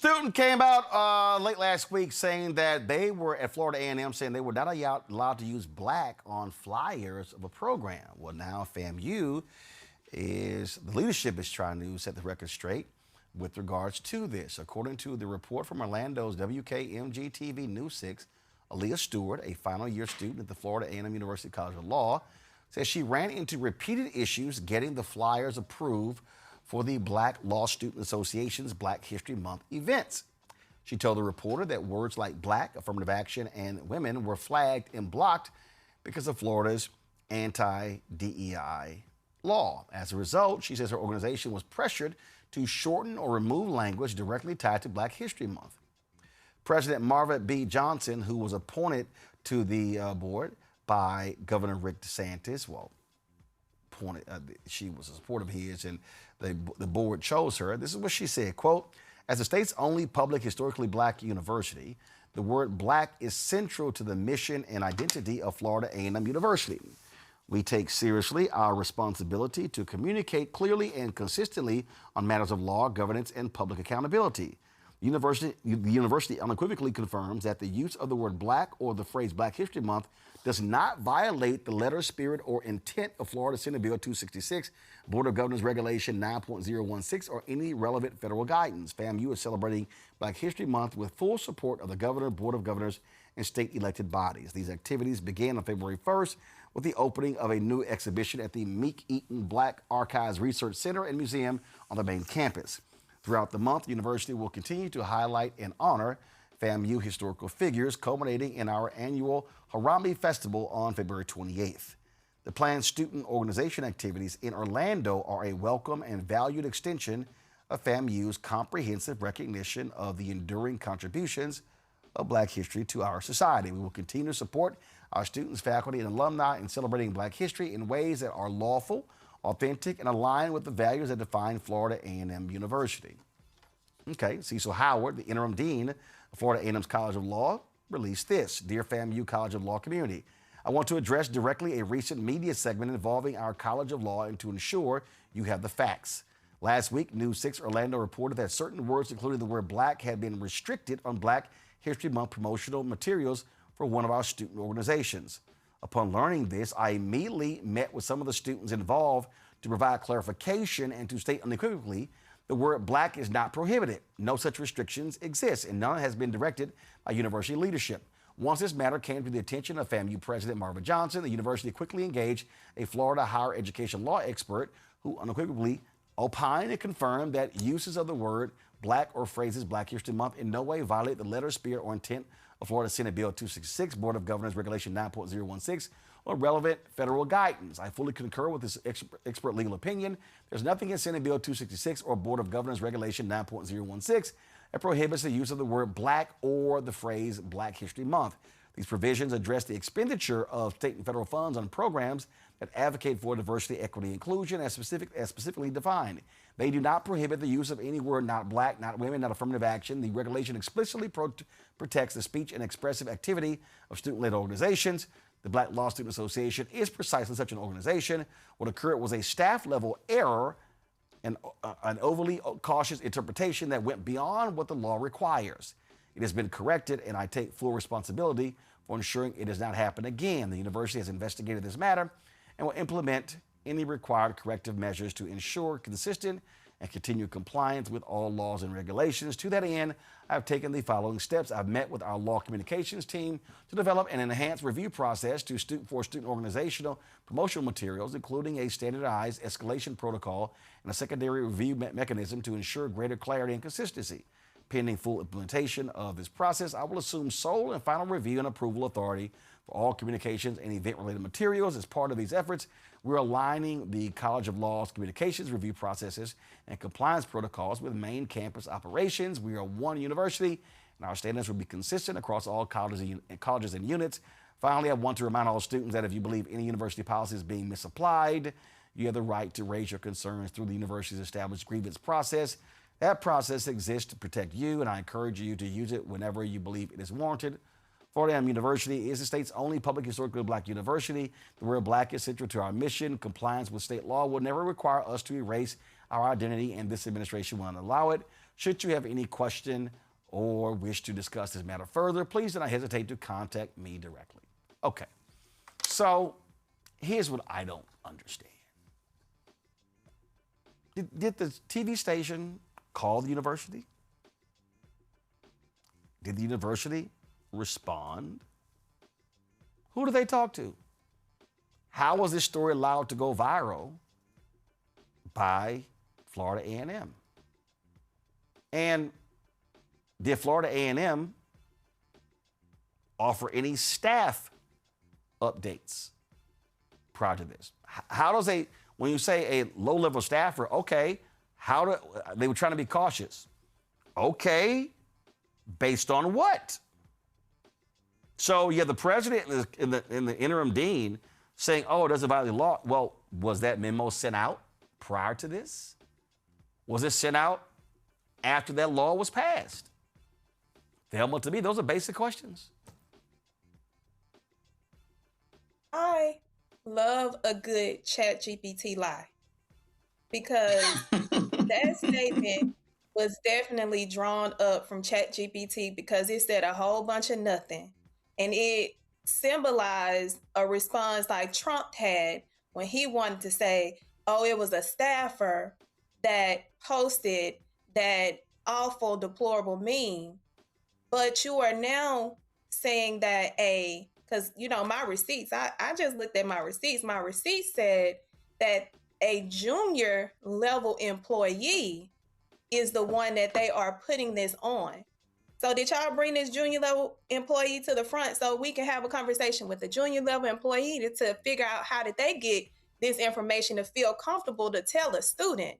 Student came out late last week saying that they were at Florida A&M saying they were not allowed to use black on flyers of a program. Well, now FAMU the leadership is trying to set the record straight with regards to this. According to the report from Orlando's WKMG-TV News 6, Aaliyah Stewart, a final year student at the Florida A&M University College of Law, says she ran into repeated issues getting the flyers approved for the Black Law Student Association's Black History Month events. She told the reporter that words like black, affirmative action, and women were flagged and blocked because of Florida's anti-DEI law. As a result, she says her organization was pressured to shorten or remove language directly tied to Black History Month. President Marva B. Johnson, who was appointed to the board by Governor Rick DeSantis, she was a supporter of his, and the board chose her. This is what she said, quote, "As the state's only public historically black university, the word black is central to the mission and identity of Florida A&M University. We take seriously our responsibility to communicate clearly and consistently on matters of law, governance, and public accountability. The university unequivocally confirms that the use of the word black or the phrase Black History Month does not violate the letter, spirit, or intent of Florida Senate Bill 266, Board of Governors Regulation 9.016, or any relevant federal guidance. FAMU is celebrating Black History Month with full support of the Governor, Board of Governors, and state elected bodies. These activities began on February 1st with the opening of a new exhibition at the Meek Eaton Black Archives Research Center and Museum on the main campus. Throughout the month, the university will continue to highlight and honor FAMU historical figures, culminating in our annual Harambe Festival on February 28th. The planned student organization activities in Orlando are a welcome and valued extension of FAMU's comprehensive recognition of the enduring contributions of Black history to our society. We will continue to support our students, faculty, and alumni in celebrating Black history in ways that are lawful, authentic, and aligned with the values that define Florida A&M University." Okay, Cecil Howard, the interim dean of Florida A&M's College of Law, released this. "Dear FAMU College of Law community, I want to address directly a recent media segment involving our College of Law and to ensure you have the facts. Last week, News 6 Orlando reported that certain words, including the word black, had been restricted on Black History Month promotional materials for one of our student organizations. Upon learning this, I immediately met with some of the students involved to provide clarification and to state unequivocally the word black is not prohibited. No such restrictions exist, and none has been directed by university leadership. Once this matter came to the attention of FAMU President Marva Johnson, the university quickly engaged a Florida higher education law expert who unequivocally opined and confirmed that uses of the word black or phrases Black History Month in no way violate the letter, spirit, or intent of Florida Senate Bill 266, Board of Governors Regulation 9.016, or relevant federal guidance. I fully concur with this expert legal opinion. There's nothing in Senate Bill 266 or Board of Governors Regulation 9.016 that prohibits the use of the word black or the phrase Black History Month. These provisions address the expenditure of state and federal funds on programs that advocate for diversity, equity, and inclusion as specifically defined. They do not prohibit the use of any word not black, not women, not affirmative action. The regulation explicitly protects the speech and expressive activity of student-led organizations. The Black Law Student Association is precisely such an organization. What occurred was a staff-level error and an overly cautious interpretation that went beyond what the law requires. It has been corrected, and I take full responsibility for ensuring it does not happen again. The university has investigated this matter and will implement any required corrective measures to ensure consistent and continued compliance with all laws and regulations. To that end, I've taken the following steps. I've met with our law communications team to develop an enhanced review process for student organizational promotional materials, including a standardized escalation protocol and a secondary review mechanism to ensure greater clarity and consistency. Pending full implementation of this process, I will assume sole and final review and approval authority for all communications and event-related materials. As part of these efforts, we're aligning the College of Law's communications review processes and compliance protocols with main campus operations. We are one university, and our standards will be consistent across all colleges and units. Finally, I want to remind all students that if you believe any university policy is being misapplied, you have the right to raise your concerns through the university's established grievance process. That process exists to protect you, and I encourage you to use it whenever you believe it is warranted. Florida A&M University is the state's only public historically black university. The word black is central to our mission. Compliance with state law will never require us to erase our identity, and this administration will not allow it. Should you have any question or wish to discuss this matter further, please do not hesitate to contact me directly. Okay, so here's what I don't understand. Did the TV station call the university? Did the university respond? Who do they talk to? How was this story allowed to go viral by Florida A&M? And did Florida A&M offer any staff updates prior to this? How does when you say a low-level staffer, okay, they were trying to be cautious. Okay, based on what? So you have the president and the interim dean saying, oh, it doesn't violate the law. Well, was that memo sent out prior to this? Was it sent out after that law was passed? Thelma, to me, those are basic questions. I love a good ChatGPT lie because that statement was definitely drawn up from ChatGPT because it said a whole bunch of nothing. And it symbolized a response like Trump had when he wanted to say, oh, it was a staffer that posted that awful, deplorable meme. But you are now saying that because, my receipts, I just looked at my receipts. My receipts said that a junior level employee is the one that they are putting this on. So did y'all bring this junior level employee to the front so we can have a conversation with the junior level employee to figure out how did they get this information to feel comfortable to tell a student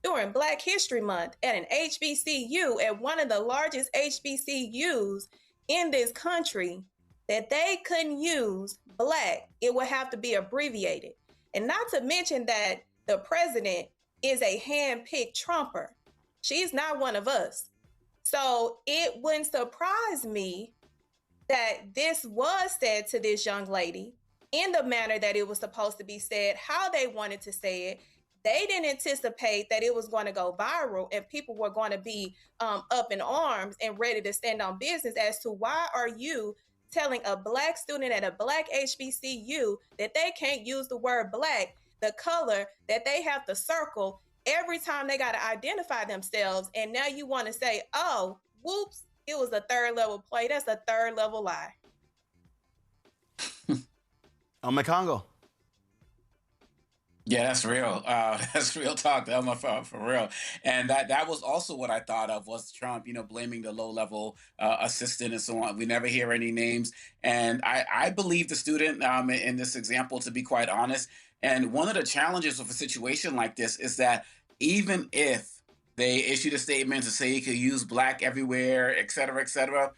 during Black History Month at an HBCU, at one of the largest HBCUs in this country, that they couldn't use Black? It would have to be abbreviated. And not to mention that the president is a hand-picked Trumper. She's not one of us. So it wouldn't surprise me that this was said to this young lady in the manner that it was supposed to be said, how they wanted to say it. They didn't anticipate that it was going to go viral and people were going to be up in arms and ready to stand on business as to why are you telling a Black student at a Black HBCU that they can't use the word Black, the color that they have to circle every time they got to identify themselves. And now you want to say, oh, whoops, it was a third level play. That's a third level lie. Congo. Yeah, that's real. That's real talk, Thelma, for real. And that was also what I thought of was Trump, blaming the low-level assistant and so on. We never hear any names. And I believe the student in this example, to be quite honest. And one of the challenges of a situation like this is that even if they issued a statement to say you could use Black everywhere, et cetera,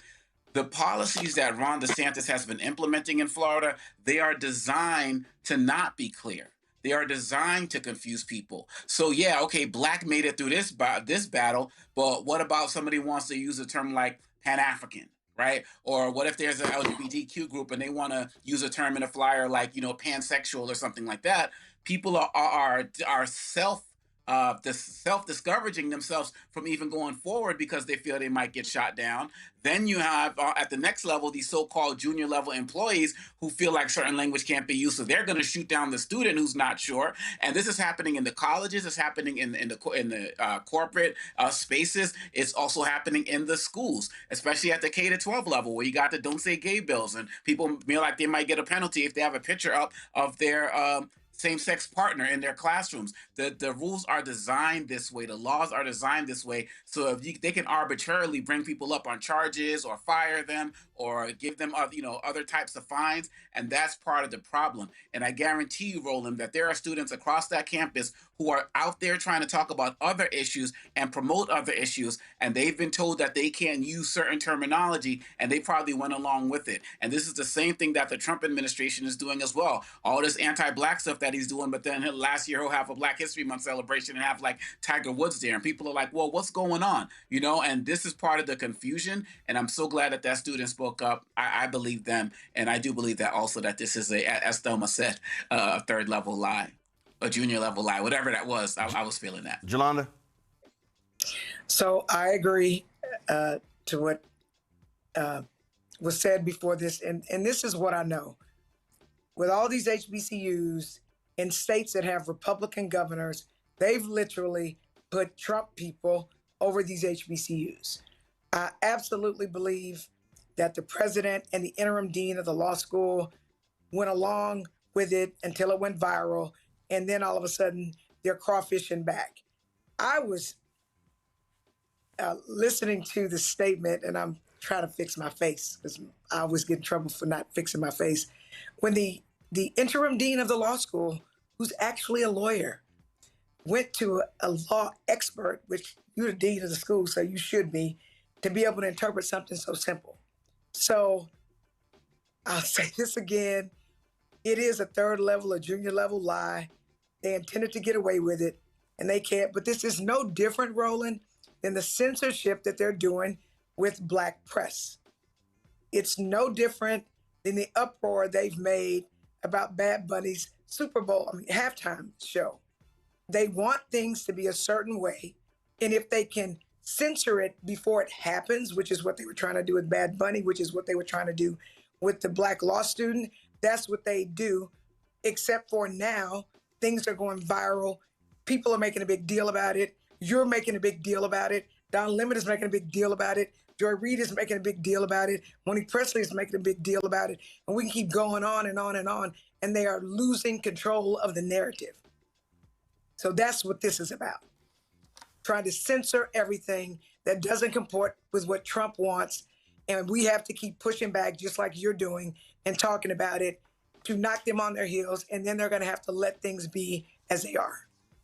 the policies that Ron DeSantis has been implementing in Florida, they are designed to not be clear. They are designed to confuse people. So yeah, okay, Black made it through this battle, but what about somebody who wants to use a term like Pan-African, right? Or what if there's an LGBTQ group and they want to use a term in a flyer like, pansexual or something like that? People are self-discouraging themselves from even going forward because they feel they might get shot down. Then you have at the next level these so-called junior level employees who feel like certain language can't be used, so they're going to shoot down the student who's not sure. And this is happening in the colleges. It's happening in the corporate spaces. It's also happening in the schools, especially at the K-12 level, where you got the "Don't Say Gay" bills, and people feel like they might get a penalty if they have a picture up of their same-sex partner in their classrooms. The rules are designed this way. The laws are designed this way. So if they can arbitrarily bring people up on charges or fire them or give them other types of fines, and that's part of the problem. And I guarantee you, Roland, that there are students across that campus who are out there trying to talk about other issues and promote other issues, and they've been told that they can't use certain terminology, and they probably went along with it. And this is the same thing that the Trump administration is doing as well. All this anti-Black stuff that he's doing, but then last year he'll have a Black History Month celebration and have like Tiger Woods there, and people are like, well, what's going on? And this is part of the confusion, and I'm so glad that student spoke up. I believe them, and I do believe that also that this is as Thelma said, a third level lie, a junior level lie, whatever that was. I was feeling that. Jolanda? So I agree to what was said before this, and this is what I know. With all these HBCUs in states that have Republican governors, they've literally put Trump people over these HBCUs. I absolutely believe that the president and the interim dean of the law school went along with it until it went viral, and then all of a sudden they're crawfishing back. I was listening to the statement, and I'm trying to fix my face because I always get in trouble for not fixing my face. When the interim dean of the law school, who's actually a lawyer, went to a law expert, which you're the dean of the school, so you should be, to be able to interpret something so simple. So I'll say this again. It is a third level, a junior level lie. They intended to get away with it, and they can't. But this is no different, Roland, than the censorship that they're doing with Black press. It's no different than the uproar they've made about Bad Bunny's Super Bowl, halftime show. They want things to be a certain way, and if they can censor it before it happens, which is what they were trying to do with Bad Bunny, which is what they were trying to do with the Black law student, that's what they do, except for now, things are going viral. People are making a big deal about it. You're making a big deal about it. Don Lemon is making a big deal about it. Joy Reid is making a big deal about it. Moni Presley is making a big deal about it. And we can keep going on and on and on. And they are losing control of the narrative. So that's what this is about. Trying to censor everything that doesn't comport with what Trump wants. And we have to keep pushing back, just like you're doing, and talking about it to knock them on their heels. And then they're going to have to let things be as they are.